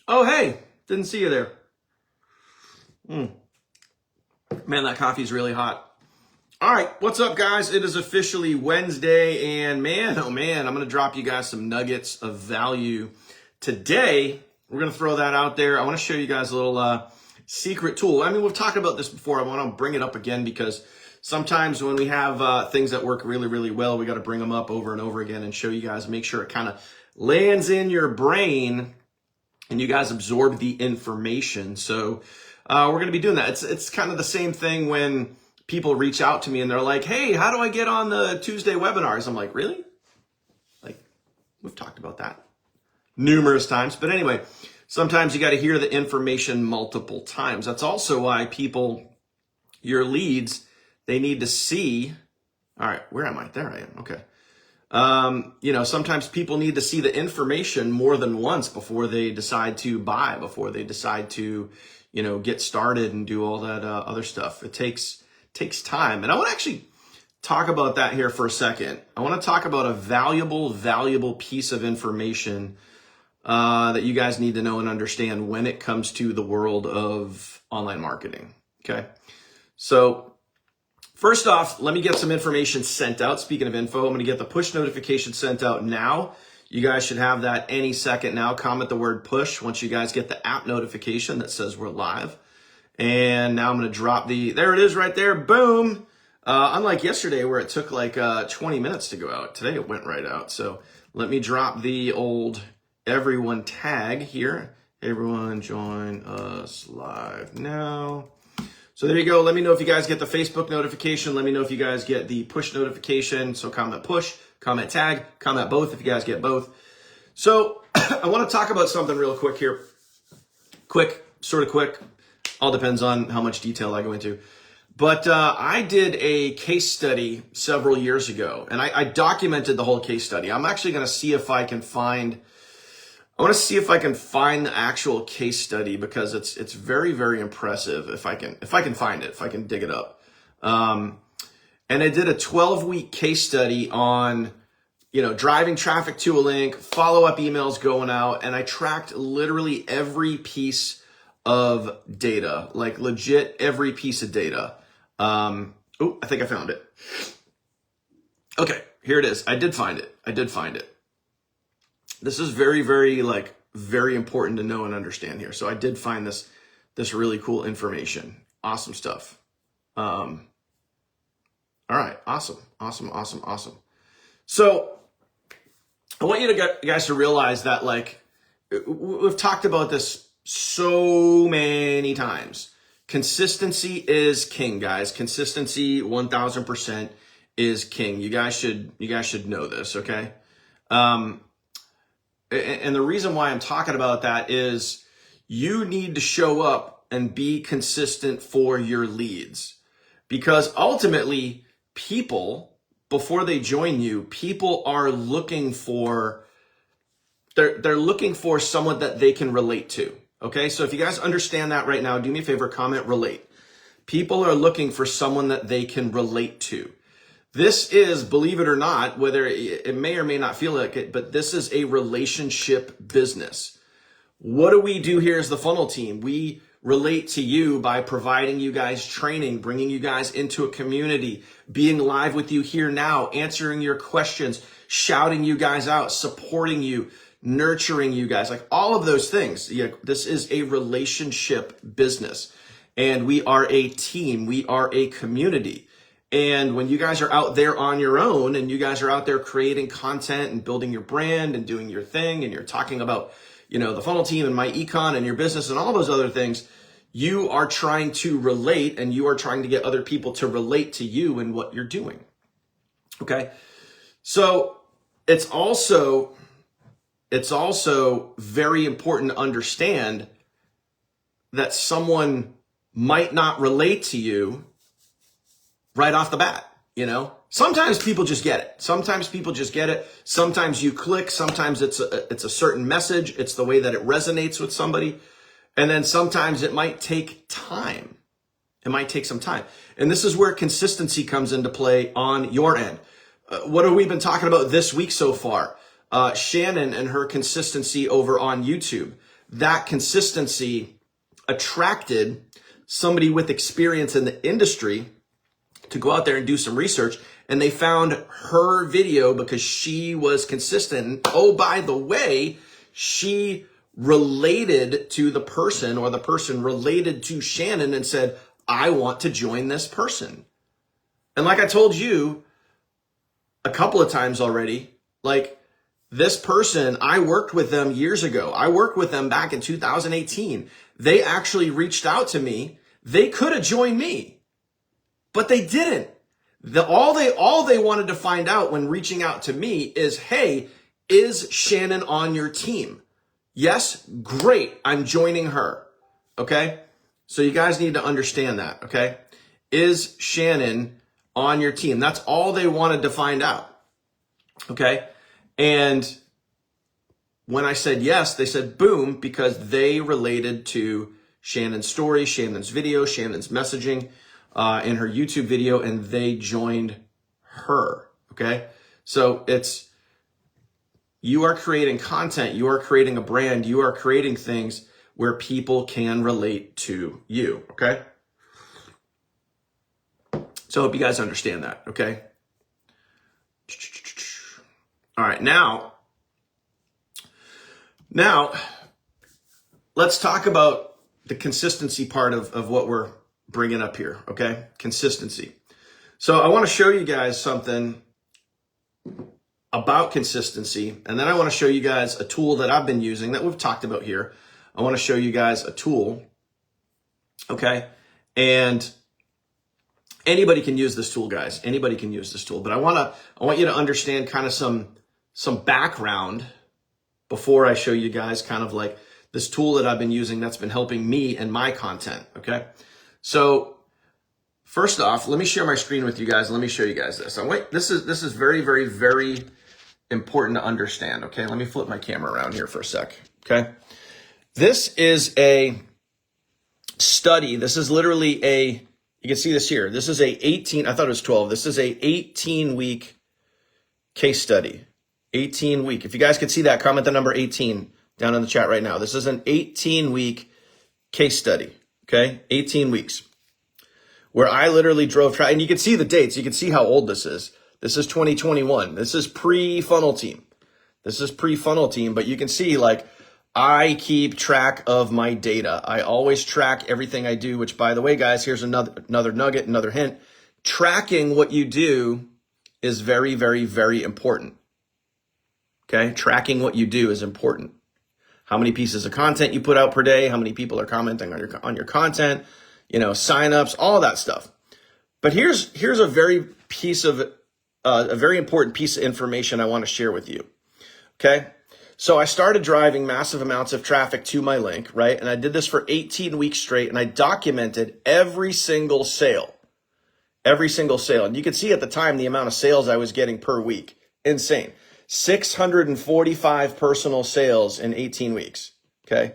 Oh, hey, didn't see you there. Man, that coffee's really hot. All right, what's up, guys? It is officially Wednesday, and man, oh man, I'm going to drop you guys some nuggets of value today. We're going to throw that out there. I want to show you guys a little secret tool. I mean, we've talked about this before. I want to bring it up again because sometimes when we have things that work really, really well, we got to bring them up over and over again and show you guys, make sure it kind of lands in your brain and you guys absorb the information. So we're going to be doing that. It's kind of the same thing when people reach out to me and they're like, hey, how do I get on the Tuesday webinars? I'm like, really? Like, we've talked about that numerous times. But anyway, sometimes you got to hear the information multiple times. That's also why people, your leads, they need to see. All right, where am I? There I am. Okay. Sometimes people need to see the information more than once before they decide to buy, before they decide to, get started and do all that other stuff. It takes time. And I want to actually talk about that here for a second. I want to talk about a valuable piece of information that you guys need to know and understand when it comes to the world of online marketing. Okay. So first off, let me get some information sent out. Speaking of info, I'm going to get the push notification sent out now. You guys should have that any second now. Comment the word push once you guys get the app notification that says we're live. And now I'm going to drop there it is right there. Boom. Unlike yesterday where it took like 20 minutes to go out. Today it went right out. So let me drop the old everyone tag here. Everyone join us live now. So there you go. Let me know if you guys get the Facebook notification. Let me know if you guys get the push notification. So comment push, comment tag, comment both if you guys get both. So I want to talk about something real quick here. Quick. All depends on how much detail I go into. But I did a case study several years ago, and I documented the whole case study. I'm actually going to see if I can find the actual case study because it's very, very impressive if I can find it, if I can dig it up. And I did a 12-week case study on, driving traffic to a link, follow-up emails going out, and I tracked literally every piece of data, like legit every piece of data. I think I found it. Okay, here it is. I did find it. This is very, very, very important to know and understand here. So I did find this really cool information. Awesome stuff. All right. Awesome. So I want you guys to realize that, we've talked about this so many times. Consistency is king, guys. Consistency 1000% is king. You guys should know this, okay? And the reason why I'm talking about that is you need to show up and be consistent for your leads. Because ultimately, people, before they join you, people are looking for, they're looking for someone that they can relate to. Okay, so if you guys understand that right now, do me a favor, comment relate. People are looking for someone that they can relate to. This is, believe it or not, whether it may or may not feel like it, but this is a relationship business. What do we do here as the funnel team? We relate to you by providing you guys training, bringing you guys into a community, being live with you here now, answering your questions, shouting you guys out, supporting you, nurturing you guys, like all of those things. This is a relationship business, and we are a team. We are a community. And when you guys are out there on your own and you guys are out there creating content and building your brand and doing your thing, and you're talking about, the funnel team and my econ and your business and all those other things, you are trying to relate and you are trying to get other people to relate to you and what you're doing. Okay. So it's also very important to understand that someone might not relate to you right off the bat. Sometimes people just get it. Sometimes you click. Sometimes it's a certain message. It's the way that it resonates with somebody. And then sometimes it might take time. It might take some time. And this is where consistency comes into play on your end. What have we been talking about this week so far? Shannon and her consistency over on YouTube. that consistency attracted somebody with experience in the industry to go out there and do some research. And they found her video because she was consistent. And oh, by the way, she related to the person, or the person related to Shannon and said, I want to join this person. And like I told you a couple of times already, like this person, I worked with them years ago. I worked with them back in 2018. They actually reached out to me. They could have joined me, but they didn't. All they wanted to find out when reaching out to me is, hey, is Shannon on your team? Yes, great. I'm joining her. Okay. So you guys need to understand that. Okay. Is Shannon on your team? That's all they wanted to find out. Okay. And when I said yes, they said boom, because they related to Shannon's story, Shannon's video, Shannon's messaging in her YouTube video, and they joined her. Okay. So you are creating content, you are creating a brand, you are creating things where people can relate to you. Okay. So I hope you guys understand that. Okay. All right. Now let's talk about the consistency part of what we're bringing up here. Okay. Consistency. So I want to show you guys something about consistency. And then I want to show you guys a tool that I've been using that we've talked about here. I want to show you guys a tool. Okay. And anybody can use this tool, guys. Anybody can use this tool, but I want you to understand kind of some background before I show you guys kind of like this tool that I've been using that's been helping me and my content. Okay. So first off, let me share my screen with you guys. And let me show you guys this. This is very, very, very important to understand. Okay. Let me flip my camera around here for a sec. Okay. This is a study. This is literally you can see this here. This is I thought it was 12. This is a 18-week case study. 18-week. If you guys could see that, comment the number 18 down in the chat right now. This is an 18-week case study. Okay. 18 weeks where I literally drove, and you can see the dates. You can see how old this is. This is 2021. This is pre-funnel team. But you can see like I keep track of my data. I always track everything I do, which by the way, guys, here's another nugget, another hint. Tracking what you do is very, very, very important. Okay. Tracking what you do is important. How many pieces of content you put out per day, how many people are commenting on your content, signups, all that stuff. But here's a very important piece of information I want to share with you. Okay. So I started driving massive amounts of traffic to my link, right? And I did this for 18 weeks straight, and I documented every single sale. And you can see at the time the amount of sales I was getting per week. Insane. 645 personal sales in 18 weeks. Okay.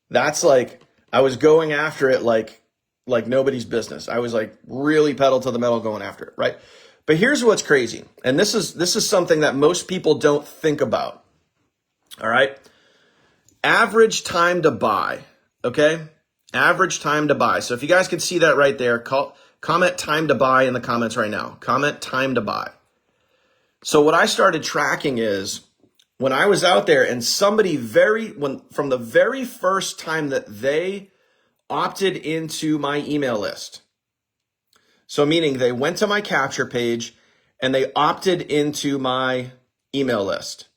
That's like, I was going after it like nobody's business. I was like really pedal to the metal going after it. Right. But here's what's crazy. And this is something that most people don't think about. All right. Average time to buy. Okay. Average time to buy. So if you guys can see that right there, comment time to buy in the comments right now. Comment time to buy. So what I started tracking is when I was out there and somebody from the very first time that they opted into my email list. So meaning they went to my capture page and they opted into my email list.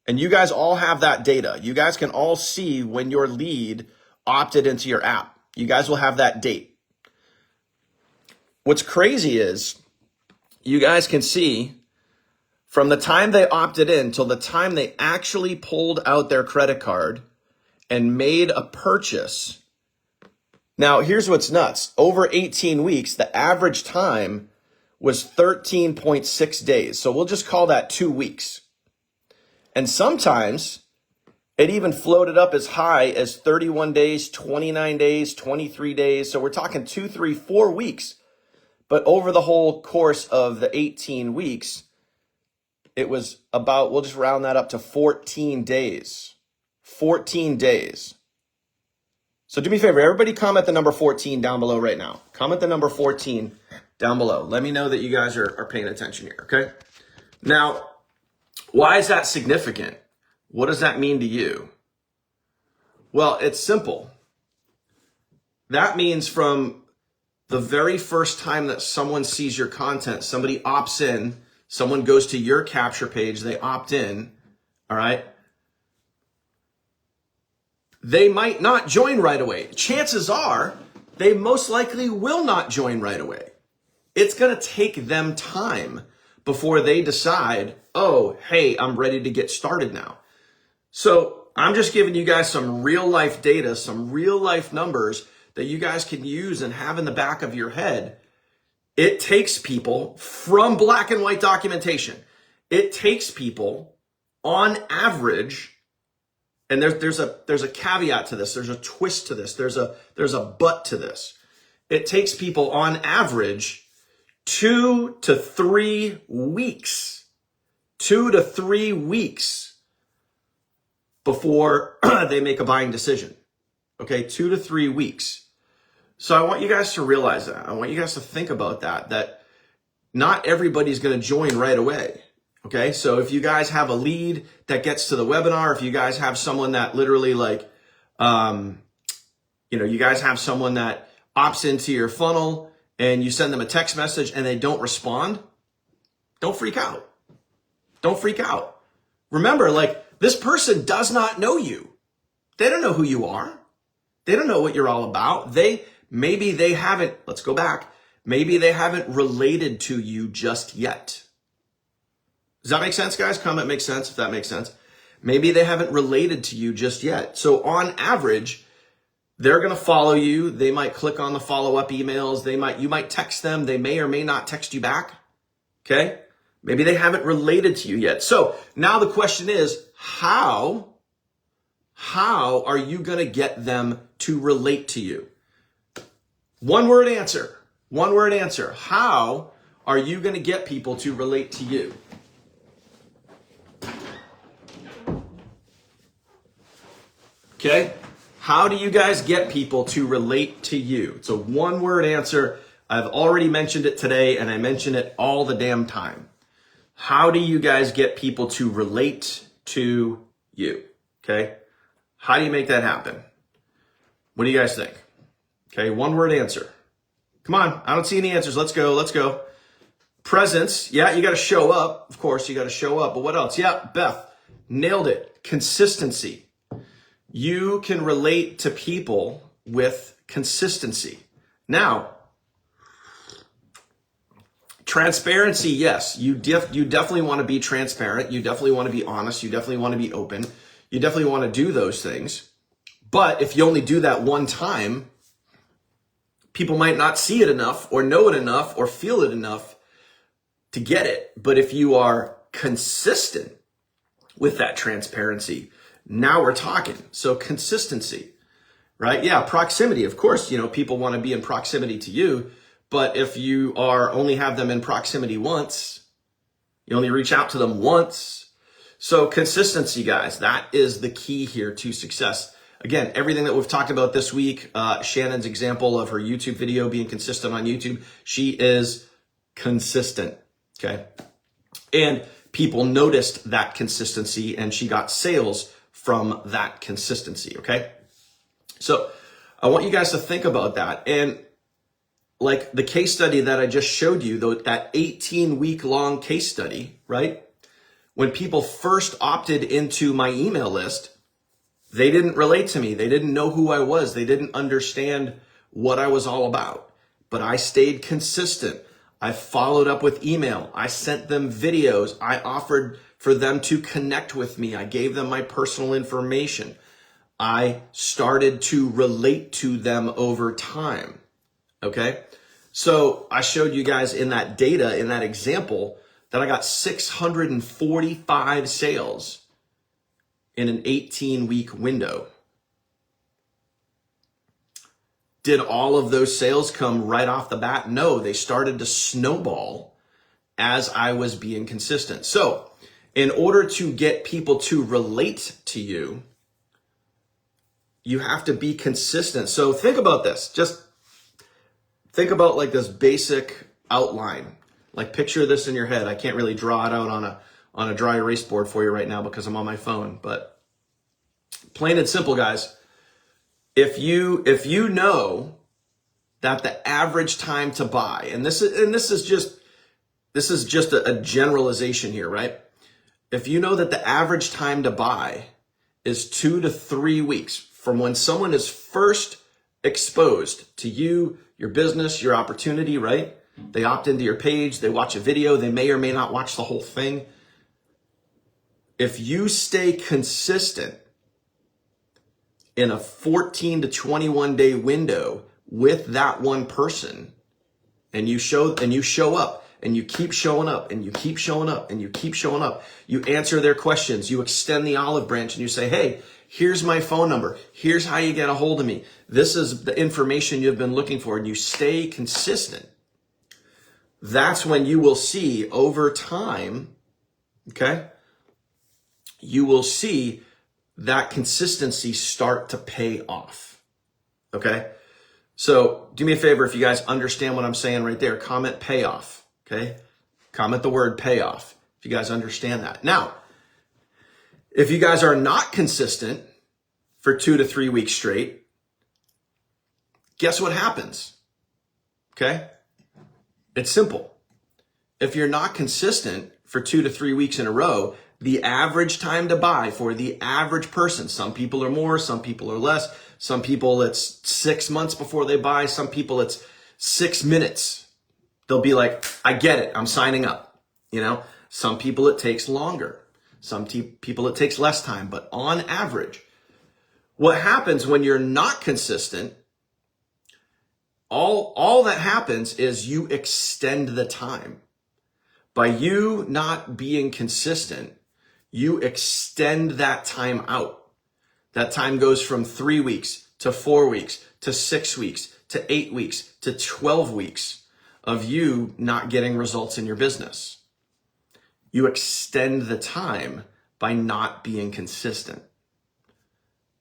And you guys all have that data. You guys can all see when your lead opted into your app. You guys will have that date. What's crazy is you guys can see from the time they opted in till the time they actually pulled out their credit card and made a purchase. Now, here's what's nuts. Over 18 weeks, the average time was 13.6 days. So we'll just call that 2 weeks. And sometimes it even floated up as high as 31 days, 29 days, 23 days. So we're talking 2, 3, 4 weeks. But over the whole course of the 18 weeks, it was about, we'll just round that up to 14 days. 14 days. So do me a favor, everybody comment the number 14 down below right now. Comment the number 14 down below. Let me know that you guys are paying attention here, okay? Now, why is that significant? What does that mean to you? Well, it's simple. That means from the very first time that someone sees your content, somebody opts in, someone goes to your capture page, they opt in, all right? They might not join right away. Chances are they most likely will not join right away. It's going to take them time before they decide, oh, hey, I'm ready to get started now. So I'm just giving you guys some real life data, some real life numbers that you guys can use and have in the back of your head. It takes people from black and white documentation. It takes people on average, and there's a caveat to this. There's a twist to this. There's a but to this. It takes people on average 2 to 3 weeks. 2 to 3 weeks before they make a buying decision. Okay, 2 to 3 weeks. So I want you guys to realize that. I want you guys to think about that not everybody's going to join right away. Okay, so if you guys have a lead that gets to the webinar, if you guys have someone that literally you guys have someone that opts into your funnel and you send them a text message and they don't respond, don't freak out. Don't freak out. Remember, this person does not know you. They don't know who you are. They don't know what you're all about. Maybe they haven't related to you just yet. Does that make sense, guys? Comment makes sense if that makes sense. Maybe they haven't related to you just yet. So on average, they're going to follow you. They might click on the follow-up emails. You might text them. They may or may not text you back. Okay? Maybe they haven't related to you yet. So now the question is, how are you going to get them to relate to you? One word answer. How are you going to get people to relate to you? Okay? How do you guys get people to relate to you? It's a one-word answer. I've already mentioned it today, and I mention it all the damn time. How do you guys get people to relate to you? Okay? How do you make that happen? What do you guys think? Okay, one-word answer. Come on, I don't see any answers. Let's go. Presence. Yeah, you got to show up. Of course, you got to show up. But what else? Yeah, Beth, nailed it. Consistency. You can relate to people with consistency. Now, transparency, yes. You definitely want to be transparent. You definitely want to be honest. You definitely want to be open. You definitely want to do those things. But if you only do that one time, people might not see it enough or know it enough or feel it enough to get it. But if you are consistent with that transparency, now we're talking. So consistency, right? Yeah, proximity. Of course, people want to be in proximity to you, but if you only have them in proximity once, you only reach out to them once. So consistency, guys, that is the key here to success. Again, everything that we've talked about this week, Shannon's example of her YouTube video being consistent on YouTube, she is consistent, okay? And people noticed that consistency and she got sales from that consistency, okay? So I want you guys to think about that. And like the case study that I just showed you, that 18-week long case study, right? When people first opted into my email list, they didn't relate to me. They didn't know who I was. They didn't understand what I was all about. But I stayed consistent. I followed up with email. I sent them videos. I offered for them to connect with me. I gave them my personal information. I started to relate to them over time. Okay? So I showed you guys in that data, in that example, that I got 645 sales in an 18-week window. Did all of those sales come right off the bat? No, they started to snowball as I was being consistent. So in order to get people to relate to you, You have to be consistent. So think about this. Just think about like this basic outline. Like picture this in your head. I can't really draw it out on a dry erase board for you right now because I'm on my phone. But plain and simple, guys. If you know that the average time to buy, and this is just a generalization here, right? If you know that the average time to buy is 2 to 3 weeks from when someone is first exposed to you, your business, your opportunity, right? They opt into your page, they watch a video, they may or may not watch the whole thing. If you stay consistent in a 14 to 21 day window with that one person, and you show up, and you keep showing up, and you keep showing up, and you keep showing up, you answer their questions, you extend the olive branch, and you say, hey, here's my phone number, here's how you get a hold of me, this is the information you've been looking for, and you stay consistent, that's when you will see over time, okay, you will see that consistency start to pay off, okay? So do me a favor, if you guys understand what I'm saying right there, comment payoff, okay? Comment the word payoff, if you guys understand that. Now, if you guys are not consistent for 2 to 3 weeks straight, guess what happens, okay? It's simple. If you're not consistent for 2 to 3 weeks in a row, the average time to buy for the average person, some people are more, some people are less, some people it's 6 months before they buy, some people it's 6 minutes. They'll be like, I get it, I'm signing up. You know, some people it takes longer, some people it takes less time, but on average, what happens when you're not consistent, all that happens is you extend the time. By you not being consistent, you extend that time out. That time goes from 3 weeks to 4 weeks to 6 weeks to 8 weeks to 12 weeks of you not getting results in your business. You extend the time by not being consistent.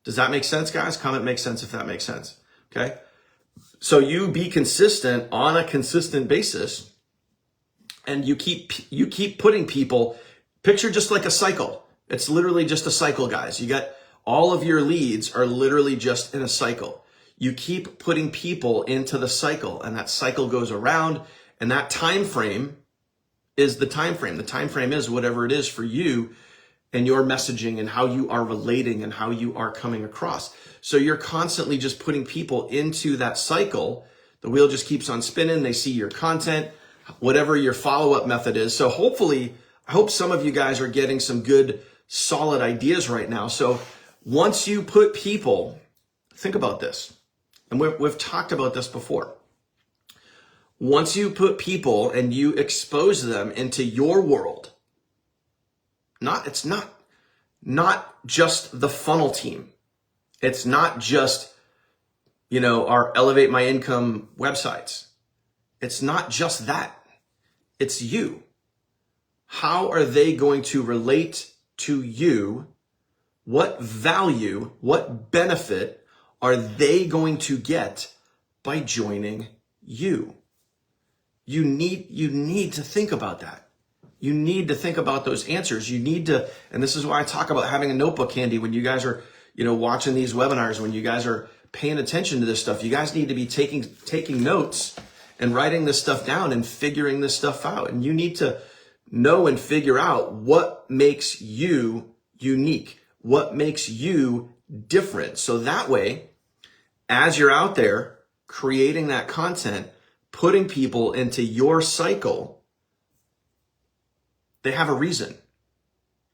Does that make sense, guys? Comment makes sense if that makes sense. Okay? So you be consistent on a consistent basis, and you keep putting people, picture just like a cycle. It's literally just a cycle, guys. You got all of your leads are literally just in a cycle. You keep putting people into the cycle, and that cycle goes around, and that time frame is the time frame. The time frame is whatever it is for you and your messaging and how you are relating and how you are coming across. So you're constantly just putting people into that cycle. The wheel just keeps on spinning. They see your content, whatever your follow-up method is. So hopefully, I hope some of you guys are getting some good, solid ideas right now. So once you put people, think about this, and we've talked about this before. Once you put people and you expose them into your world, it's not just the funnel team. It's not just, our Elevate My Income websites. It's not just that. It's you. How are they going to relate to you? What value, what benefit are they going to get by joining you? You need to think about that. You need to think about those answers. You need to, and this is why I talk about having a notebook handy when you guys are, watching these webinars, when you guys are paying attention to this stuff. You guys need to be taking notes and writing this stuff down and figuring this stuff out. And you need to know and figure out what makes you unique, what makes you different. So that way, as you're out there creating that content, putting people into your cycle, they have a reason.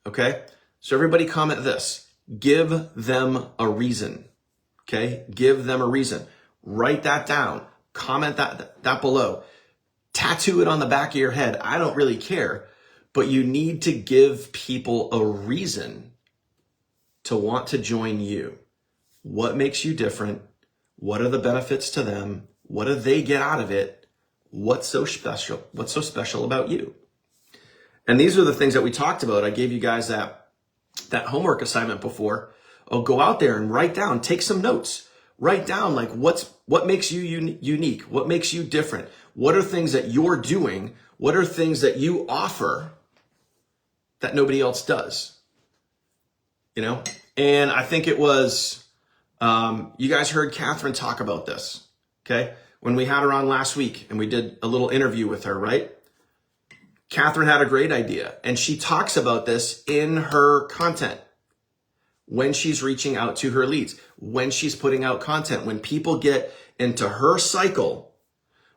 Okay? So everybody comment this. Give them a reason. Okay? Give them a reason. Write that down. Comment that below. Tattoo it on the back of your head. I don't really care. But you need to give people a reason to want to join you. What makes you different? What are the benefits to them? What do they get out of it? What's so special? What's so special about you? And these are the things that we talked about. I gave you guys that homework assignment before Oh, go out there and write down, take some notes. Write down like what makes you unique? What makes you different? What are things that you're doing? What are things that you offer that nobody else does? You know? And I think it was, you guys heard Catherine talk about this, okay? When we had her on last week and we did a little interview with her, right? Catherine had a great idea, and she talks about this in her content when she's reaching out to her leads, when she's putting out content, when people get into her cycle.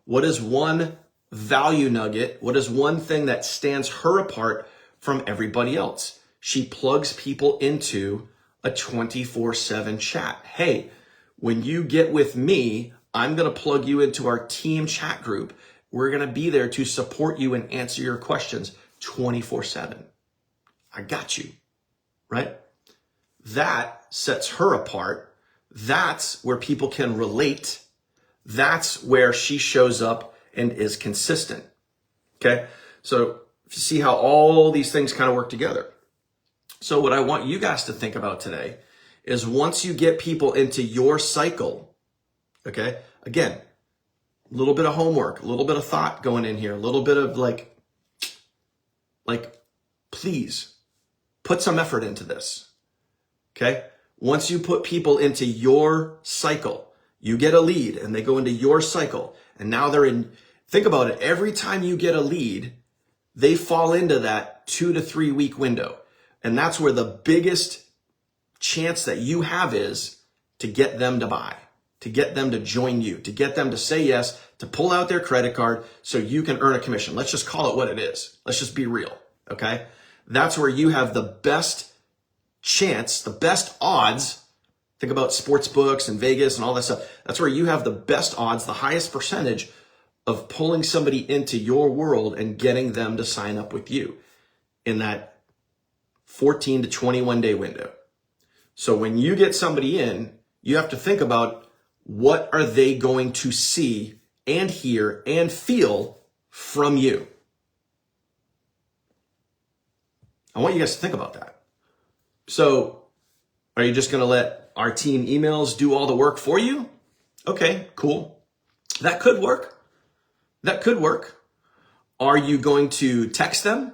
What is one value nugget? What is one thing that stands her apart from everybody else? She plugs people into a 24/7 chat. Hey, when you get with me, I'm going to plug you into our team chat group. We're going to be there to support you and answer your questions 24/7. I got you, right? That sets her apart. That's where people can relate. That's where she shows up and is consistent. Okay. So you see how all these things kind of work together. So what I want you guys to think about today is once you get people into your cycle, okay, again, a little bit of homework, a little bit of thought going in here, a little bit of like, please put some effort into this. Okay. Once you put people into your cycle, you get a lead and they go into your cycle and now they're in, think about it. Every time you get a lead, they fall into that 2 to 3 week window. And that's where the biggest chance that you have is to get them to buy, to get them to join you, to get them to say yes, to pull out their credit card so you can earn a commission. Let's just call it what it is. Let's just be real. Okay. That's where you have the best chance, the best odds. Think about sports books and Vegas and all that stuff. That's where you have the best odds, the highest percentage of pulling somebody into your world and getting them to sign up with you in that 14 to 21 day window. So when you get somebody in, you have to think about what are they going to see and hear and feel from you. I want you guys to think about that. So are you just going to let our team emails do all the work for you? Okay, cool. That could work. That could work. Are you going to text them?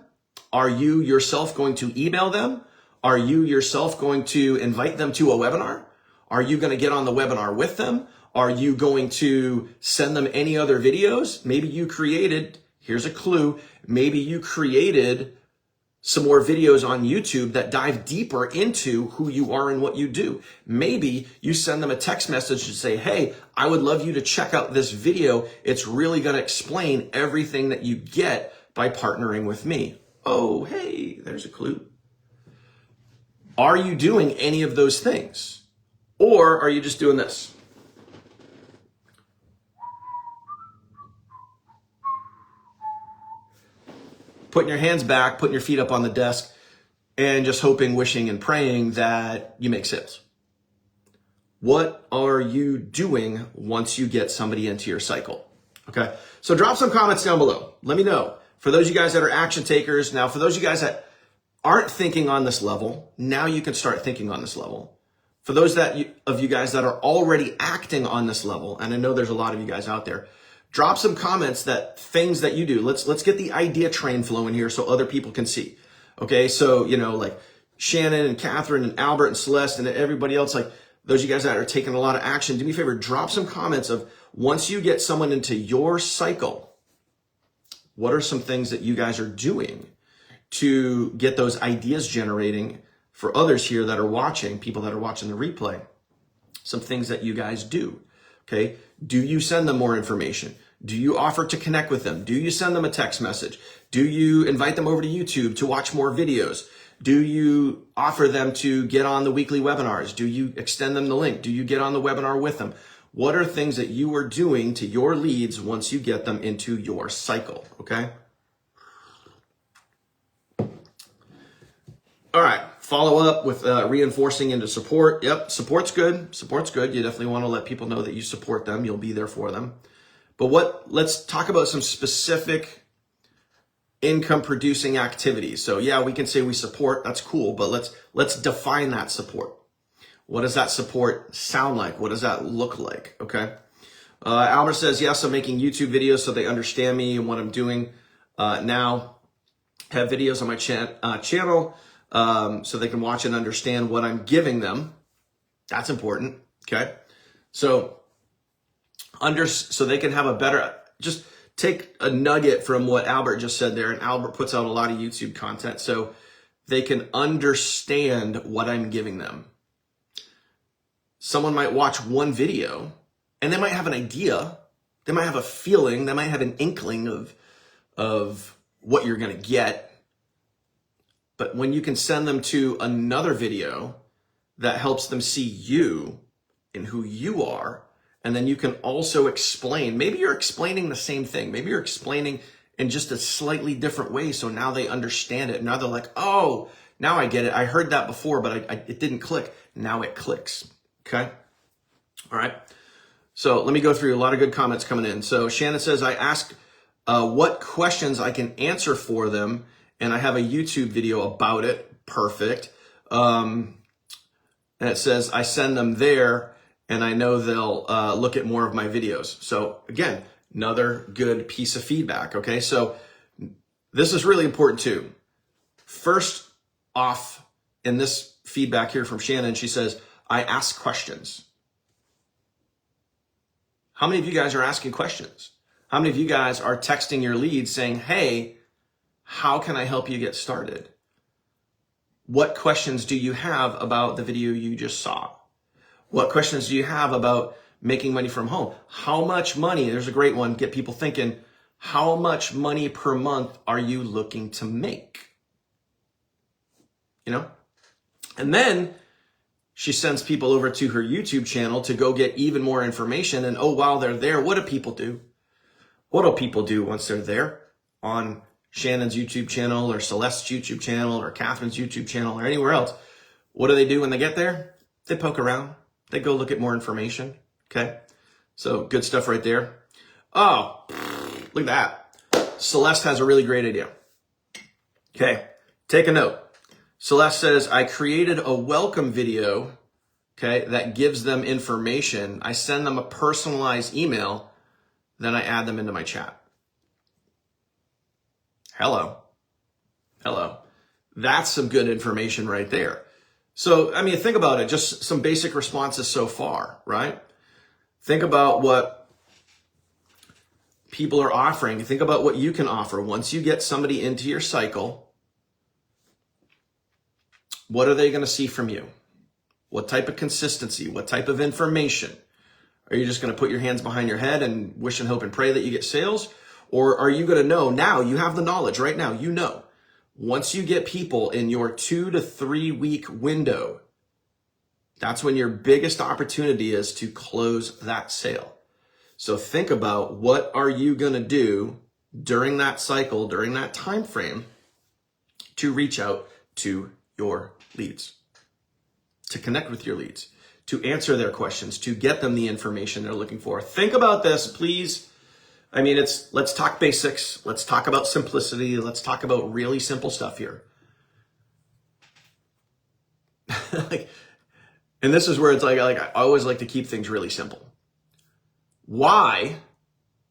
Are you yourself going to email them? Are you yourself going to invite them to a webinar? Are you going to get on the webinar with them? Are you going to send them any other videos? Maybe you created, here's a clue, maybe you created some more videos on YouTube that dive deeper into who you are and what you do. Maybe you send them a text message to say, hey, I would love you to check out this video. It's really going to explain everything that you get by partnering with me. Oh, hey, there's a clue. Are you doing any of those things? Or are you just doing this? Putting your hands back, putting your feet up on the desk, and just hoping, wishing, and praying that you make sales. What are you doing once you get somebody into your cycle? Okay, so drop some comments down below. Let me know. For those of you guys that are action takers, now for those of you guys that aren't thinking on this level, now you can start thinking on this level. For those of you guys that are already acting on this level, and I know there's a lot of you guys out there, drop some comments that things that you do. Let's get the idea train flowing here so other people can see. Okay, so like Shannon and Catherine and Albert and Celeste and everybody else, like those of you guys that are taking a lot of action, do me a favor, drop some comments of once you get someone into your cycle, what are some things that you guys are doing to get those ideas generating for others here that are watching, people that are watching the replay, some things that you guys do. Okay. Do you send them more information? Do you offer to connect with them? Do you send them a text message? Do you invite them over to YouTube to watch more videos? Do you offer them to get on the weekly webinars? Do you extend them the link? Do you get on the webinar with them? What are things that you are doing to your leads once you get them into your cycle? Okay. All right. Follow up with reinforcing into support. Yep. Support's good. Support's good. You definitely want to let people know that you support them. You'll be there for them. But let's talk about some specific income producing activities. So yeah, we can say we support. That's cool. But let's define that support. What does that support sound like? What does that look like? Okay. Albert says, yes, I'm making YouTube videos so they understand me and what I'm doing now. Have videos on my channel so they can watch and understand what I'm giving them. That's important. Okay. So they can have a better, just take a nugget from what Albert just said there. And Albert puts out a lot of YouTube content so they can understand what I'm giving them. Someone might watch one video and they might have an idea. They might have a feeling. They might have an inkling of what you're going to get. But when you can send them to another video that helps them see you and who you are, and then you can also explain, maybe you're explaining the same thing. Maybe you're explaining in just a slightly different way. So now they understand it. Now they're like, oh, now I get it. I heard that before, but it didn't click. Now it clicks. Okay. All right. So let me go through a lot of good comments coming in. So Shannon says, I ask what questions I can answer for them, and I have a YouTube video about it. Perfect. And it says, I send them there, and I know they'll look at more of my videos. So again, another good piece of feedback. Okay. So this is really important too. First off, in this feedback here from Shannon, she says, I ask questions. How many of you guys are asking questions? How many of you guys are texting your leads saying, hey, how can I help you get started? What questions do you have about the video you just saw? What questions do you have about making money from home? How much money, there's a great one, get people thinking, how much money per month are you looking to make? You know? And then she sends people over to her YouTube channel to go get even more information. And oh, while they're there, what do people do? What do people do once they're there on Shannon's YouTube channel or Celeste's YouTube channel or Catherine's YouTube channel or anywhere else? What do they do when they get there? They poke around. They go look at more information. Okay. So good stuff right there. Oh, look at that. Celeste has a really great idea. Okay. Take a note. Celeste says, I created a welcome video, okay, that gives them information. I send them a personalized email, then I add them into my chat. Hello. That's some good information right there. So, I mean, think about it, just some basic responses so far, right? Think about what people are offering. Think about what you can offer. Once you get somebody into your cycle, what are they going to see from you? What type of consistency? What type of information? Are you just going to put your hands behind your head and wish and hope and pray that you get sales? Or are you going to know now? You have the knowledge right now. You know, once you get people in your 2 to 3 week window, that's when your biggest opportunity is to close that sale. So think about what are you going to do during that cycle, during that time frame to reach out to your leads, to connect with your leads, to answer their questions, to get them the information they're looking for. Think about this, please. I mean, let's talk basics. Let's talk about simplicity. Let's talk about really simple stuff here. And this is where it's like I always like to keep things really simple. Why?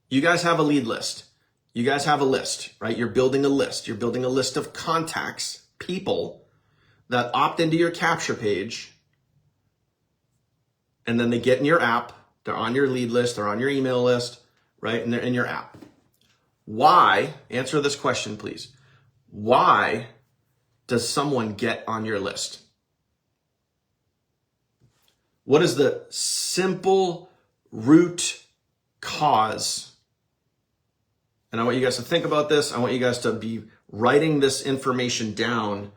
You guys have a lead list. You guys have a list, right? You're building a list. You're building a list of contacts, people that opt into your capture page, and then they get in your app. They're on your lead list. They're on your email list, right? And they're in your app. Why? Answer this question, please. Why does someone get on your list? What is the simple root cause? And I want you guys to think about this. I want you guys to be writing this information down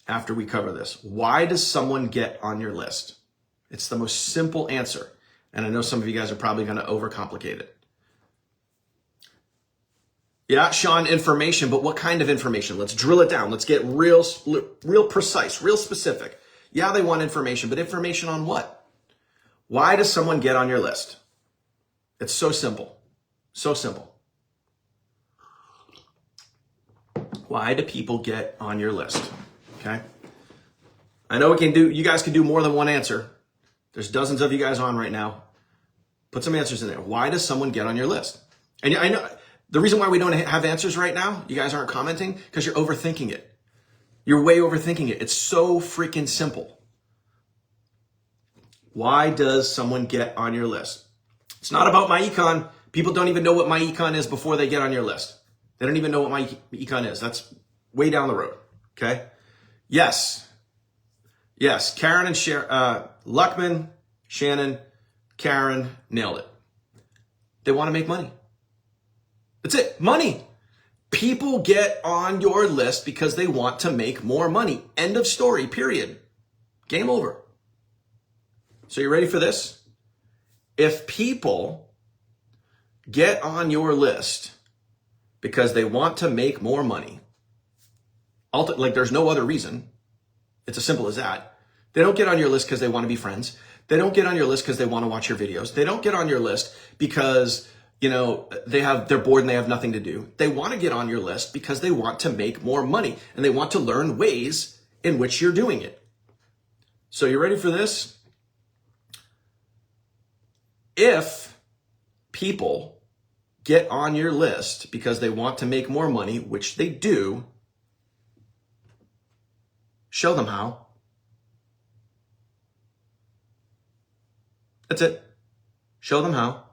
after we cover this. Why does someone get on your list? It's the most simple answer. And I know some of you guys are probably going to overcomplicate it. Yeah, Sean, information, but what kind of information? Let's drill it down. Let's get real precise, real specific. Yeah, they want information, but information on what? Why does someone get on your list? It's so simple. So simple. Why do people get on your list? Okay. I know you guys can do more than one answer. There's dozens of you guys on right now. Put some answers in there. Why does someone get on your list? And I know the reason why we don't have answers right now, you guys aren't commenting, because you're overthinking it. You're way overthinking it. It's so freaking simple. Why does someone get on your list? It's not about my econ. People don't even know what my econ is before they get on your list. They don't even know what my econ is. That's way down the road. Okay? Yes. Karen and Luckman, Shannon, Karen nailed it. They want to make money. That's it. Money. People get on your list because they want to make more money. End of story, period. Game over. So you ready for this? If people get on your list because they want to make more money, like there's no other reason. It's as simple as that. They don't get on your list because they want to be friends. They don't get on your list because they want to watch your videos. They don't get on your list because, they're bored and they have nothing to do. They want to get on your list because they want to make more money and they want to learn ways in which you're doing it. So you ready for this? If people get on your list because they want to make more money, which they do, show them how. That's it. Show them how.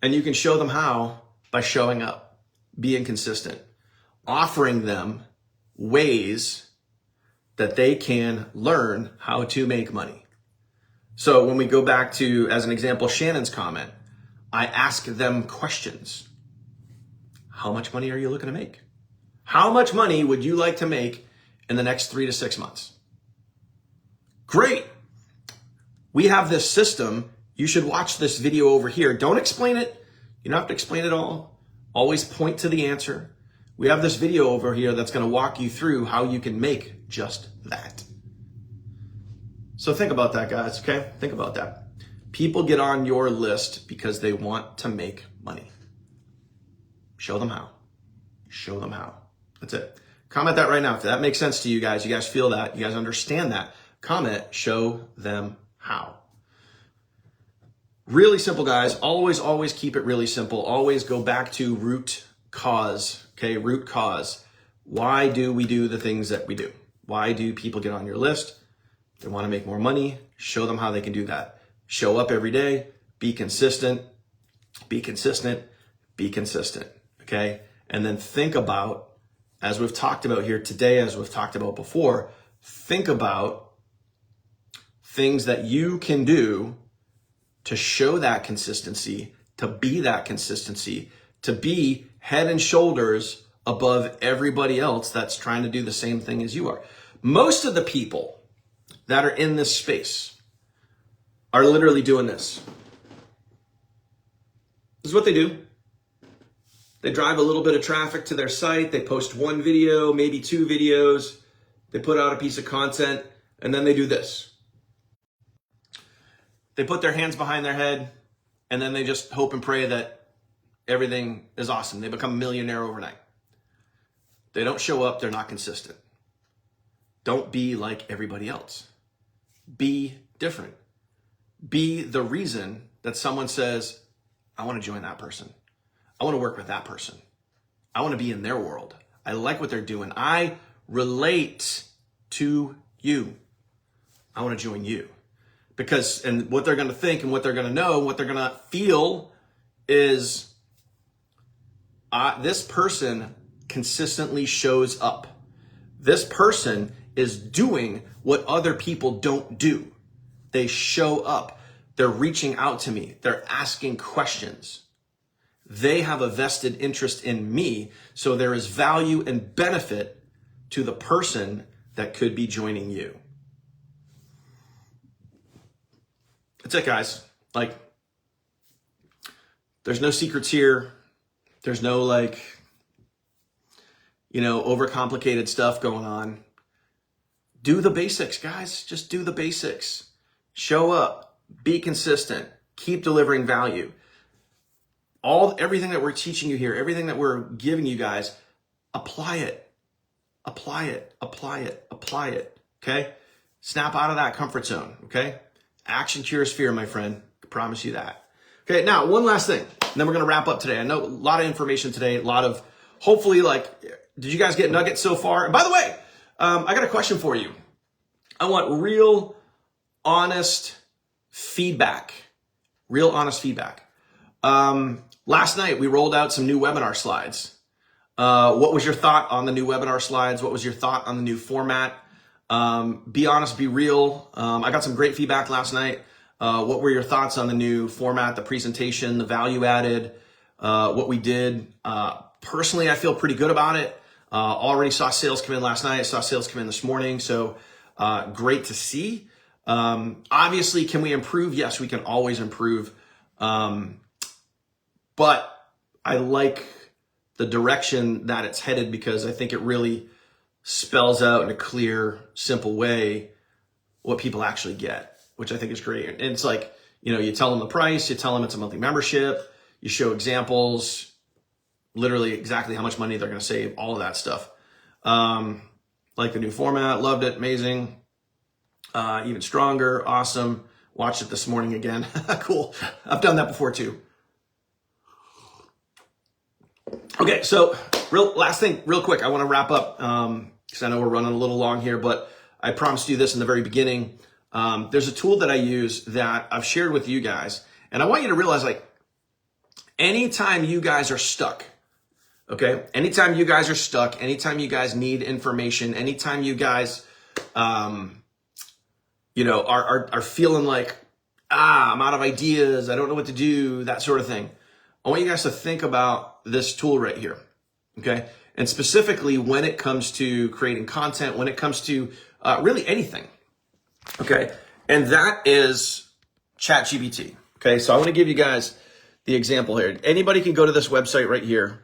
And you can show them how by showing up, being consistent, offering them ways that they can learn how to make money. So when we go back to, as an example, Shannon's comment, I ask them questions. How much money are you looking to make? How much money would you like to make in the next 3 to 6 months? Great. We have this system. You should watch this video over here. Don't explain it. You don't have to explain it all. Always point to the answer. We have this video over here that's going to walk you through how you can make just that. So think about that, guys, okay? Think about that. People get on your list because they want to make money. Show them how. Show them how. That's it. Comment that right now. If that makes sense to you guys feel that, you guys understand that, comment, show them how. Really simple, guys. Always keep it really simple. Always go back to root cause, okay? Root cause. Why do we do the things that we do? Why do people get on your list? They want to make more money. Show them how they can do that. Show up every day. Be consistent. Be consistent. Be consistent, okay? And then think about, as we've talked about here today, as we've talked about before, think about things that you can do to show that consistency, to be that consistency, to be head and shoulders above everybody else that's trying to do the same thing as you are. Most of the people that are in this space are literally doing this. This is what they do. They drive a little bit of traffic to their site. They post one video, maybe 2 videos. They put out a piece of content, and then they do this. They put their hands behind their head, and then they just hope and pray that everything is awesome. They become a millionaire overnight. They don't show up. They're not consistent. Don't be like everybody else. Be different. Be the reason that someone says, I want to join that person. I want to work with that person. I want to be in their world. I like what they're doing. I relate to you. I want to join you. Because, and what they're going to think and what they're going to know, what they're going to feel is this person consistently shows up. This person is doing what other people don't do. They show up. They're reaching out to me. They're asking questions. They have a vested interest in me. So there is value and benefit to the person that could be joining you. That's it, guys. Like, there's no secrets here. There's no overcomplicated stuff going on. Do the basics, guys. Just do the basics. Show up, be consistent, keep delivering value. Everything that we're teaching you here, everything that we're giving you guys, apply it. Apply it, apply it, apply it, okay? Snap out of that comfort zone, okay? Action cures fear, my friend. I promise you that. Okay, now one last thing, and then we're gonna wrap up today. I know a lot of information today, a lot of, hopefully, like, did you guys get nuggets so far? And by the way, I got a question for you. I want real, honest feedback. Real, honest feedback. Last night, we rolled out some new webinar slides. What was your thought on the new webinar slides? What was your thought on the new format? Be honest, be real. I got some great feedback last night. What were your thoughts on the new format, the presentation, the value added, what we did? Personally, I feel pretty good about it. Already saw sales come in last night. Saw sales come in this morning. So great to see. Obviously, can we improve? Yes, we can always improve. But I like the direction that it's headed because I think it really spells out in a clear, simple way what people actually get, which I think is great. And it's like, you tell them the price, you tell them it's a monthly membership, you show examples, literally exactly how much money they're going to save, all of that stuff. Like the new format, loved it, amazing. Even stronger, awesome. Watched it this morning again. Cool. I've done that before too. Okay, so last thing, real quick, I want to wrap up because I know we're running a little long here, but I promised you this in the very beginning. There's a tool that I use that I've shared with you guys, and I want you to realize, like, anytime you guys are stuck, okay? Anytime you guys are stuck, anytime you guys need information, anytime you guys, are feeling like, I'm out of ideas, I don't know what to do, that sort of thing. I want you guys to think about this tool right here, okay? And specifically when it comes to creating content, when it comes to really anything, okay? And that is ChatGPT, okay? So I want to give you guys the example here. Anybody can go to this website right here,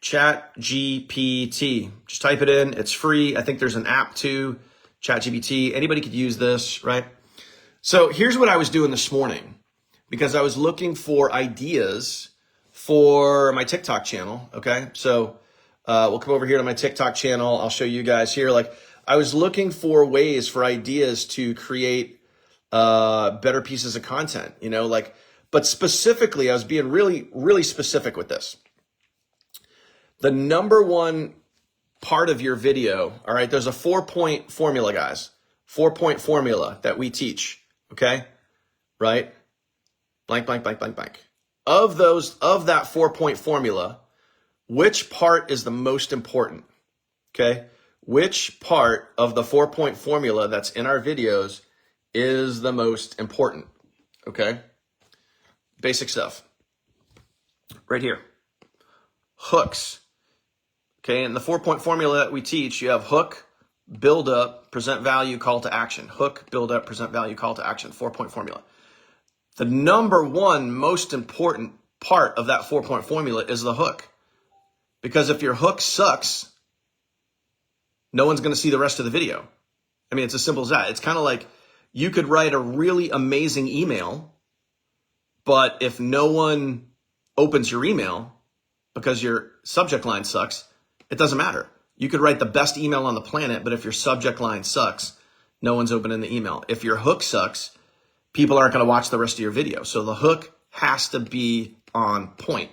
ChatGPT. Just type it in. It's free. I think there's an app too, ChatGPT. Anybody could use this, right? So here's what I was doing this morning because I was looking for ideas for my TikTok channel, okay? So we'll come over here to my TikTok channel. I'll show you guys here. Like, I was looking for ways, for ideas to create better pieces of content, but specifically, I was being really, really specific with this. The number one part of your video, all right, there's a 4-point formula, guys. 4-point formula that we teach, okay? Right? Blank, blank, blank, blank, blank. Of that 4-point formula, which part is the most important, okay? Which part of the 4-point formula that's in our videos is the most important, okay? Basic stuff. Right here. Hooks. Okay, in the 4-point formula that we teach, you have hook, build up, present value, call to action. Hook, build up, present value, call to action. 4-point formula. The number one most important part of that 4-point formula is the hook. Because if your hook sucks, no one's going to see the rest of the video. I mean, it's as simple as that. It's kind of like you could write a really amazing email, but if no one opens your email because your subject line sucks, it doesn't matter. You could write the best email on the planet, but if your subject line sucks, no one's opening the email. If your hook sucks, people aren't going to watch the rest of your video. So the hook has to be on point.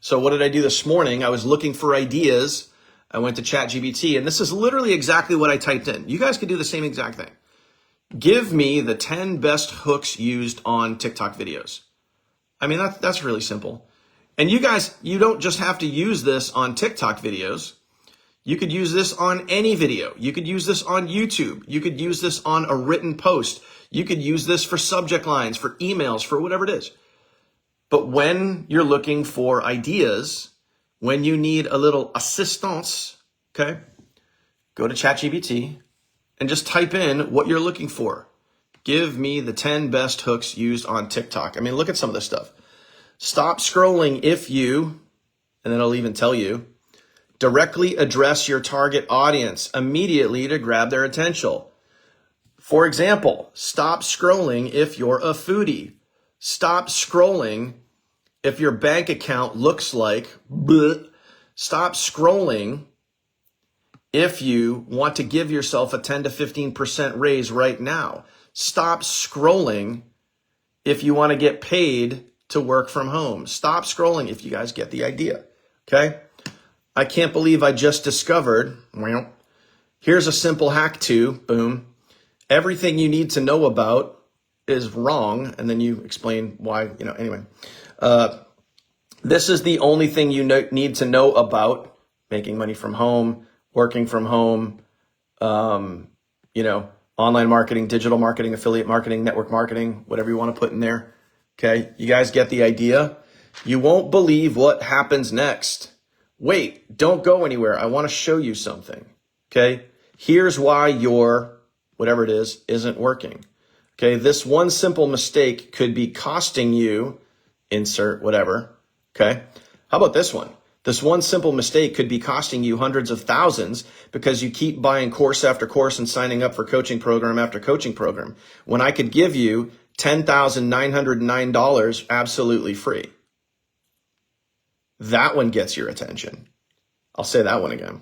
So what did I do this morning? I was looking for ideas. I went to ChatGPT, and this is literally exactly what I typed in. You guys could do the same exact thing. Give me the 10 best hooks used on TikTok videos. I mean, that's really simple. And you guys, you don't just have to use this on TikTok videos. You could use this on any video. You could use this on YouTube. You could use this on a written post. You could use this for subject lines, for emails, for whatever it is. But when you're looking for ideas, when you need a little assistance, okay, go to ChatGPT and just type in what you're looking for. Give me the 10 best hooks used on TikTok. I mean, look at some of this stuff. Stop scrolling if you, and then I'll even tell you, directly address your target audience immediately to grab their attention. For example, stop scrolling if you're a foodie. Stop scrolling if your bank account looks like bleh. Stop scrolling if you want to give yourself a 10 to 15% raise right now. Stop scrolling if you want to get paid to work from home. Stop scrolling if you guys get the idea, okay? I can't believe I just discovered, well, here's a simple hack too, boom. Everything you need to know about is wrong, and then you explain why, anyway. This is the only thing you need to know about making money from home, working from home, online marketing, digital marketing, affiliate marketing, network marketing, whatever you want to put in there. Okay, you guys get the idea? You won't believe what happens next. Wait, don't go anywhere. I want to show you something. Okay, here's why your, whatever it is, isn't working. Okay, this one simple mistake could be costing you, insert whatever. Okay, how about this one? This one simple mistake could be costing you hundreds of thousands because you keep buying course after course and signing up for coaching program after coaching program, when I could give you $10,909 absolutely free. That one gets your attention. I'll say that one again.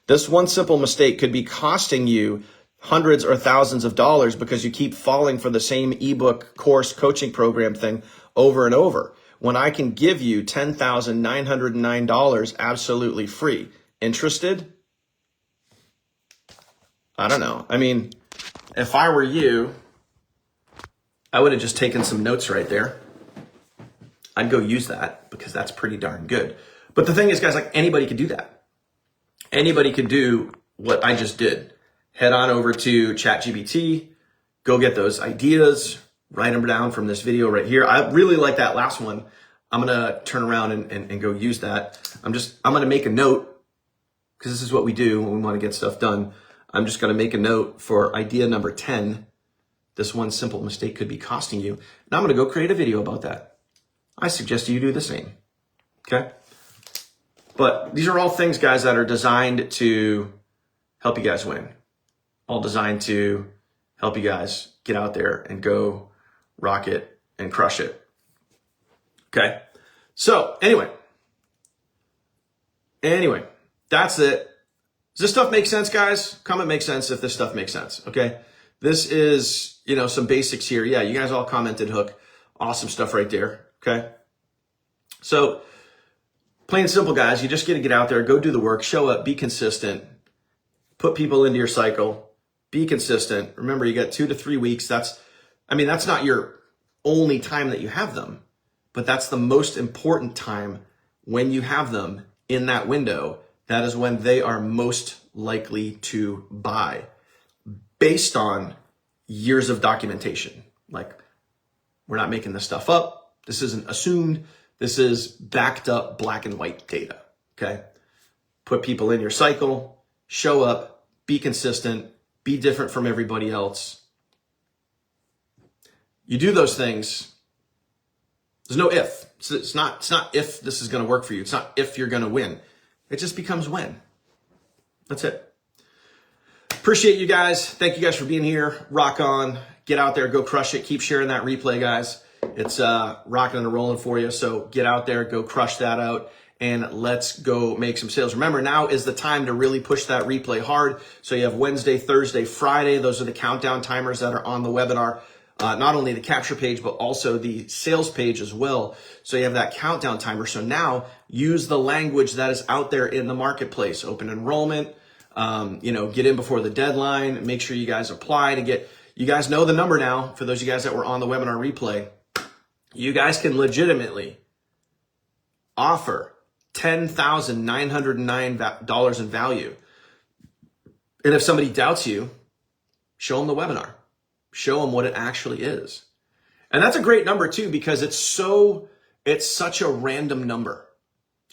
This one simple mistake could be costing you hundreds or thousands of dollars because you keep falling for the same ebook course coaching program thing over and over, when I can give you $10,909 absolutely free. Interested? I don't know. I mean, if I were you, I would have just taken some notes right there. I'd go use that because that's pretty darn good. But the thing is, guys, like, anybody could do that. Anybody could do what I just did. Head on over to ChatGPT, go get those ideas, write them down from this video right here. I really like that last one. I'm going to turn around and go use that. I'm going to make a note, because this is what we do when we want to get stuff done. I'm just going to make a note for idea number 10. This one simple mistake could be costing you. And I'm going to go create a video about that. I suggest you do the same. Okay? But these are all things, guys, that are designed to help you guys win. All designed to help you guys get out there and go rock it and crush it. Okay? So, anyway, that's it. Does this stuff make sense, guys? Comment makes sense if this stuff makes sense, okay? This is, some basics here. Yeah, you guys all commented, Hook. Awesome stuff right there, okay? So, plain and simple, guys, you just got to get out there, go do the work, show up, be consistent, put people into your cycle, be consistent. Remember, you got 2 to 3 weeks. That's not your only time that you have them, but that's the most important time when you have them in that window. That is when they are most likely to buy, based on years of documentation. Like, we're not making this stuff up. This isn't assumed. This is backed up black and white data, okay? Put people in your cycle, show up, be consistent, be different from everybody else. You do those things. There's no if. It's not if this is going to work for you. It's not if you're going to win. It just becomes when. That's it. Appreciate you guys. Thank you guys for being here. Rock on. Get out there. Go crush it. Keep sharing that replay, guys. It's rocking and rolling for you. So get out there. Go crush that out. And let's go make some sales. Remember, now is the time to really push that replay hard. So you have Wednesday, Thursday, Friday. Those are the countdown timers that are on the webinar. Not only the capture page, but also the sales page as well. So you have that countdown timer. So now use the language that is out there in the marketplace. Open enrollment, get in before the deadline. Make sure you guys apply to get, you guys know the number now. For those of you guys that were on the webinar replay, you guys can legitimately offer $10,909 in value. And if somebody doubts you, show them the webinar. Show them what it actually is. And that's a great number too, because it's such a random number.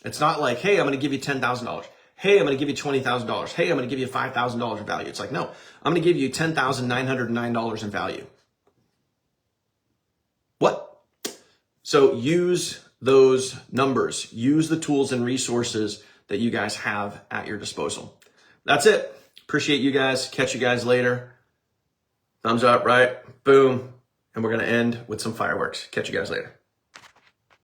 It's not like, hey, I'm going to give you $10,000. Hey, I'm going to give you $20,000. Hey, I'm going to give you $5,000 in value. It's like, no, I'm going to give you $10,909 in value. What? So use those numbers. Use the tools and resources that you guys have at your disposal. That's it. Appreciate you guys. Catch you guys later. Thumbs up, right? Boom. And we're going to end with some fireworks. Catch you guys later.